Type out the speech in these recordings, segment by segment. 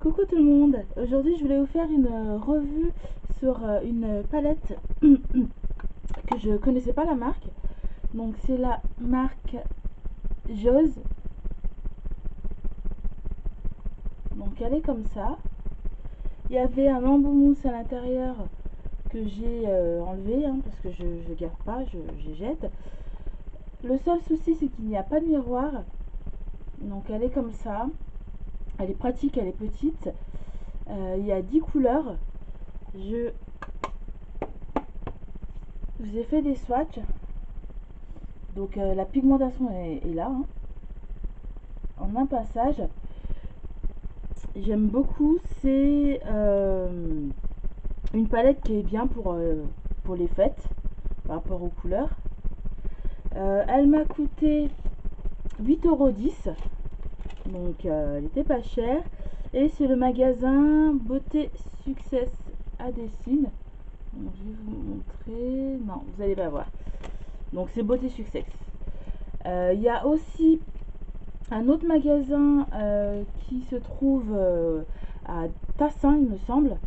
Coucou tout le monde, aujourd'hui je voulais vous faire une revue sur une palette que je connaissais pas la marque. Donc c'est la marque Joz. Donc elle est comme ça. Il y avait un embout mousse à l'intérieur que j'ai enlevé parce que je garde pas, je jette. Le seul souci c'est qu'il n'y a pas de miroir. Donc elle est comme ça. Elle est pratique, elle est petite. Il y a 10 couleurs. Je vous ai fait des swatchs. Donc la pigmentation est là, en un passage. J'aime beaucoup. C'est une palette qui est bien pour les fêtes par rapport aux couleurs. Elle m'a coûté 8,10 €. Donc elle était pas chère. Et c'est le magasin Beauté Success à Dessine. Donc, je vais vous montrer. Non, vous allez pas voir. Donc c'est Beauté Success. Il y a aussi un autre magasin qui se trouve à Tassin, il me semble.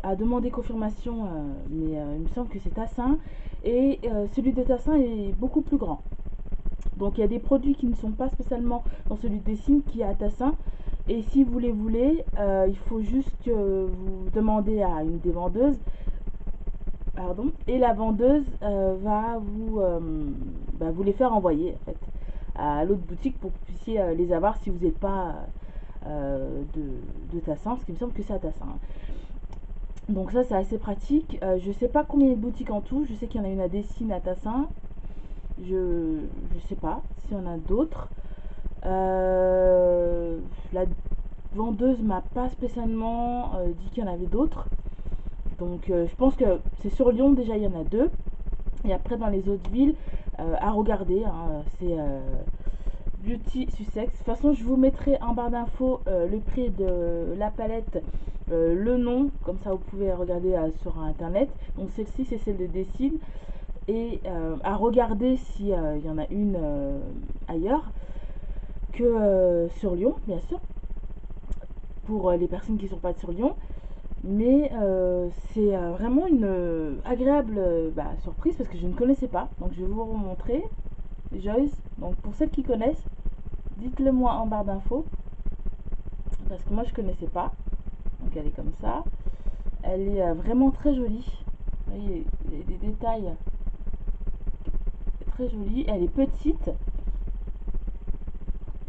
À demander confirmation, mais il me semble que c'est Tassin. Et celui de Tassin est beaucoup plus grand. Donc il y a des produits qui ne sont pas spécialement dans celui de Dessine qui est à Tassin. Et si vous les voulez, il faut juste vous demander à une des vendeuses. Pardon, et la vendeuse va vous les faire envoyer en fait à l'autre boutique pour que vous puissiez les avoir si vous n'êtes pas de Tassin, parce qu'il me semble que c'est à Tassin. Donc ça c'est assez pratique. Je sais pas combien il y a de boutiques en tout, je sais qu'il y en a une à Dessine à Tassin. Je sais pas s'il y en a d'autres. La vendeuse m'a pas spécialement dit qu'il y en avait d'autres. Donc je pense que c'est sur Lyon déjà, il y en a deux. Et après dans les autres villes, à regarder, c'est Beauty Sussex. De toute façon je vous mettrai en barre d'infos le prix de la palette, le nom, comme ça vous pouvez regarder sur internet. Donc celle-ci c'est celle de Dessine. Et à regarder s'il y en a une ailleurs que sur Lyon, bien sûr, pour les personnes qui ne sont pas sur Lyon. Mais c'est vraiment une agréable surprise parce que je ne connaissais pas. Donc je vais vous remontrer. Joyce. Donc pour celles qui connaissent, dites-le moi en barre d'infos. Parce que moi je ne connaissais pas. Donc elle est comme ça. Elle est vraiment très jolie. Vous voyez, il y a des détails très jolis. Elle est petite.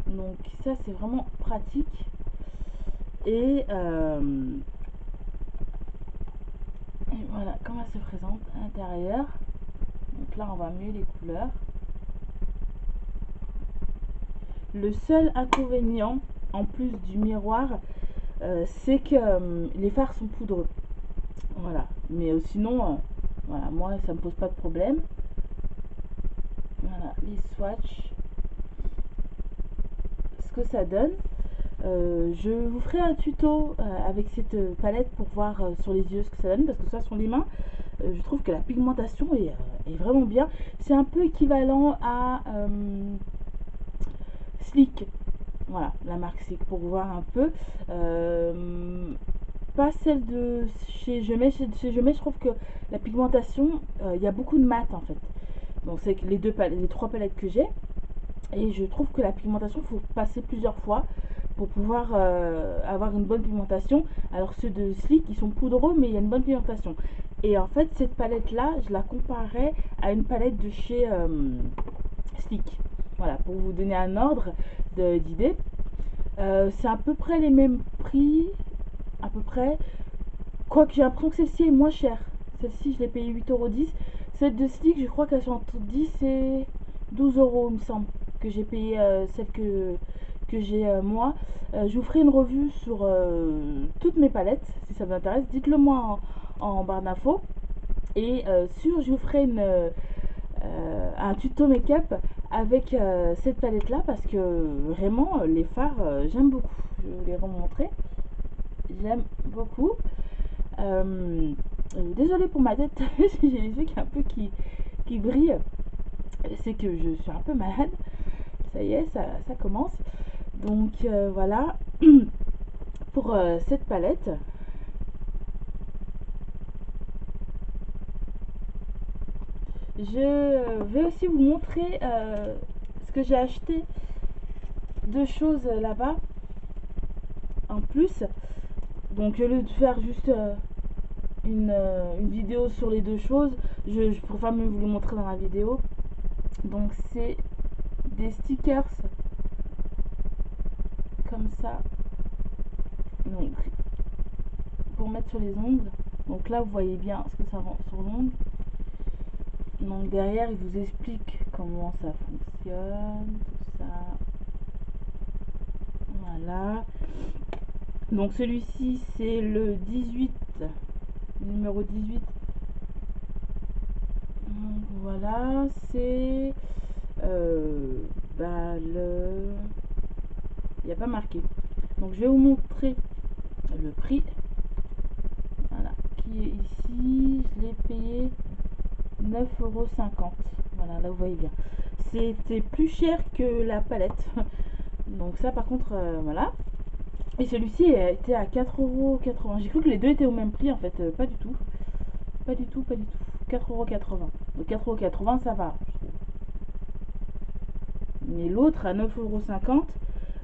Donc ça c'est vraiment pratique. Et voilà comment elle se présente à l'intérieur. Donc là on voit mieux les couleurs. Le seul inconvénient en plus du miroir, c'est que les fards sont poudreux. Voilà, mais sinon voilà, moi ça me pose pas de problème. Voilà les swatchs, ce que ça donne. Je vous ferai un tuto avec cette palette pour voir sur les yeux ce que ça donne, parce que ça sur les mains je trouve que la pigmentation est vraiment bien. C'est un peu équivalent à Sleek, voilà la marque Sleek, pour voir un peu. Pas celle de chez Jemay. Chez Jemay je trouve que la pigmentation, il y a beaucoup de mat en fait. Donc c'est les trois palettes que j'ai, et je trouve que la pigmentation, il faut passer plusieurs fois pour pouvoir avoir une bonne pigmentation. Alors ceux de Sleek ils sont poudreux mais il y a une bonne pigmentation. Et en fait cette palette là je la comparais à une palette de chez Sleek. Voilà, pour vous donner un ordre d'idée. C'est à peu près les mêmes prix, à peu près. Quoique j'ai l'impression que celle-ci est moins chère. Celle-ci je l'ai payé 8,10 €. Celle de Sleek je crois qu'elles sont entre 10 et 12 € il me semble, que j'ai payé celle que j'ai moi. Je vous ferai une revue sur toutes mes palettes si ça vous intéresse. Dites-le moi en barre d'infos. Et je vous ferai un tuto make-up avec cette palette là, parce que vraiment les fards j'aime beaucoup. Je vais vous les remontrer. J'aime beaucoup. Désolée pour ma tête, j'ai les yeux qui un peu qui brillent. C'est que je suis un peu malade. Ça y est, ça commence. Donc voilà. pour cette palette. Je vais aussi vous montrer ce que j'ai acheté, deux choses là-bas en plus. Donc au lieu de faire juste une vidéo sur les deux choses, je préfère même vous les montrer dans la vidéo. Donc c'est des stickers comme ça, donc pour mettre sur les ongles. Donc là vous voyez bien ce que ça rend sur l'ongle. Donc derrière il vous explique comment ça fonctionne, tout ça. Voilà. Donc celui-ci c'est le 18, numéro 18. Donc voilà, c'est le... Il n'y a pas marqué. Donc je vais vous montrer le prix. Voilà, qui est ici. Je l'ai payé 9,50 €. Voilà, là vous voyez bien. C'était plus cher que la palette. Donc ça par contre, voilà. Et celui-ci était à 4,80 €. J'ai cru que les deux étaient au même prix en fait. Pas du tout. Pas du tout, pas du tout. 4,80 €. Donc 4,80 € ça va. Mais l'autre à 9,50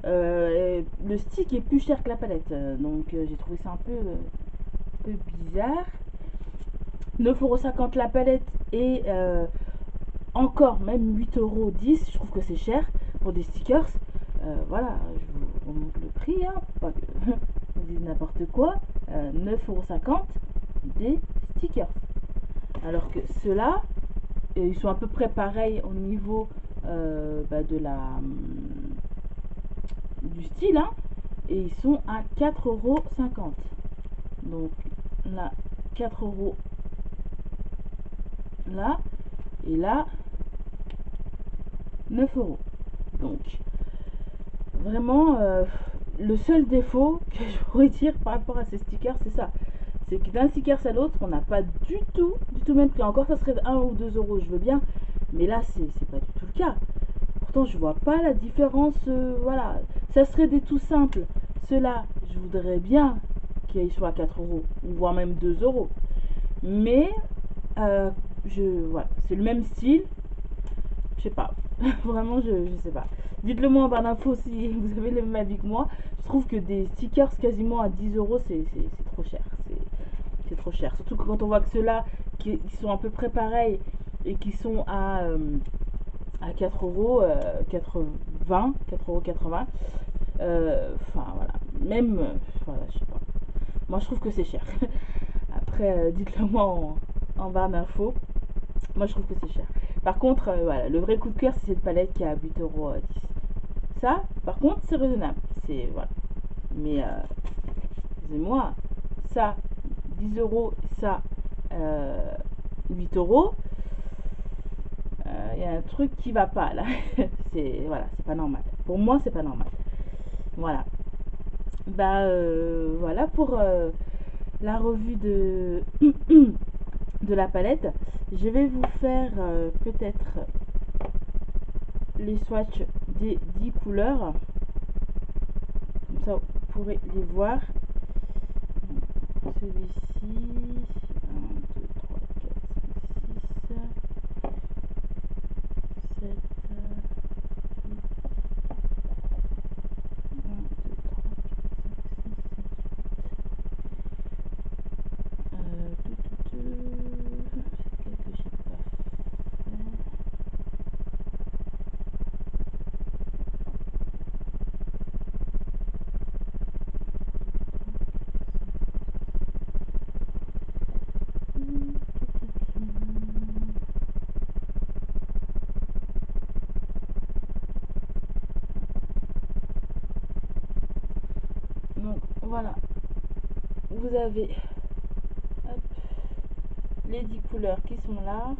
€. Le stick est plus cher que la palette. Donc j'ai trouvé ça un peu bizarre. 9,50 € la palette et encore même 8,10 €. Je trouve que c'est cher pour des stickers. Voilà, je vous remonte le prix, hein, pas que on dise n'importe quoi. 9,50 € des stickers. Alors que ceux-là, ils sont à peu près pareils au niveau de du style, hein, et ils sont à 4,50 €. Donc là, 4 € là, et là, 9 €. Donc, vraiment, le seul défaut que je pourrais dire par rapport à ces stickers, c'est ça. C'est que d'un sticker à l'autre, on n'a pas du tout le même prix. Encore, ça serait 1 ou 2 €, je veux bien. Mais là, c'est pas du tout le cas. Pourtant, je vois pas la différence. Voilà, ça serait des tout simples. Ceux-là, je voudrais bien qu'ils soient à 4 €, ou voire même 2 €. Mais, voilà, c'est le même style. Je sais pas. Vraiment, je sais pas. Dites-le moi en barre d'infos si vous avez le même avis que moi. Je trouve que des stickers quasiment à 10 €, c'est trop cher. C'est trop cher. Surtout que quand on voit que ceux-là, qui sont à peu près pareils et qui sont à 4 €, 80, 4,80 €. Enfin, voilà. Même, voilà, je sais pas. Moi, je trouve que c'est cher. Après, dites-le moi en barre d'infos. Moi, je trouve que c'est cher. Par contre, voilà, le vrai coup de cœur, c'est cette palette qui est à 8,10 €. Ça, par contre, c'est raisonnable. C'est, voilà. Mais, excusez-moi, ça, 10 €, ça, 8 €. Il y a un truc qui va pas, là. Voilà, c'est pas normal. Pour moi, c'est pas normal. Voilà. Voilà pour la revue de de la palette. Je vais vous faire peut-être les swatchs des 10 couleurs. Comme ça, vous pourrez les voir. Celui-ci, 1, 2, 3, 4, 5, 6, 7, 8, 1, 2, 3, donc voilà, vous avez hop, les 10 couleurs qui sont là.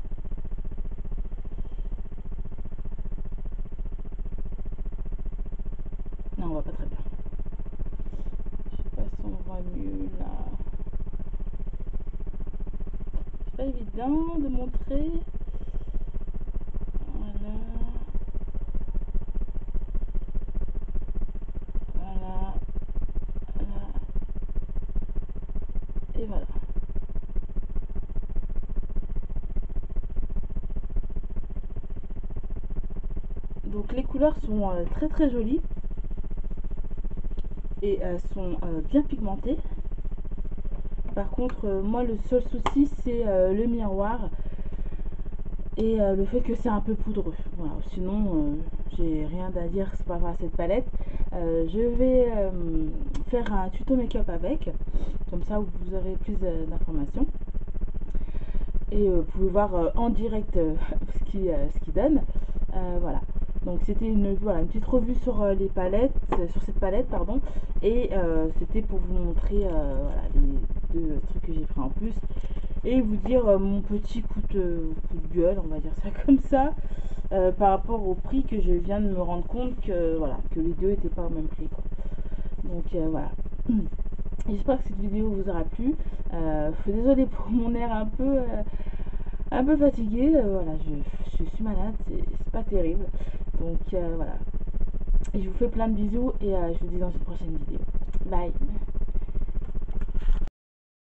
Non, on voit pas très bien. Je sais pas si on voit mieux là. C'est pas évident de montrer. Voilà. Voilà. Voilà. Et voilà. Donc les couleurs sont très très jolies et sont bien pigmentées. Par contre, moi le seul souci c'est le miroir et le fait que c'est un peu poudreux. Voilà. Sinon, j'ai rien à dire par rapport à cette palette. Je vais faire un tuto make-up avec, comme ça vous aurez plus d'informations. Et vous pouvez voir en direct ce qui donne. Voilà. Donc c'était voilà, une petite revue sur les palettes, sur cette palette pardon, et c'était pour vous montrer voilà, les deux trucs que j'ai pris en plus et vous dire mon petit coup de gueule, on va dire ça comme ça, par rapport au prix que je viens de me rendre compte que voilà, que les deux n'étaient pas au même prix quoi. Donc voilà. J'espère que cette vidéo vous aura plu. Je suis désolée pour mon air un peu fatiguée. Voilà, je suis malade, c'est pas terrible. Donc voilà. Et je vous fais plein de bisous et je vous dis dans une prochaine vidéo. Bye.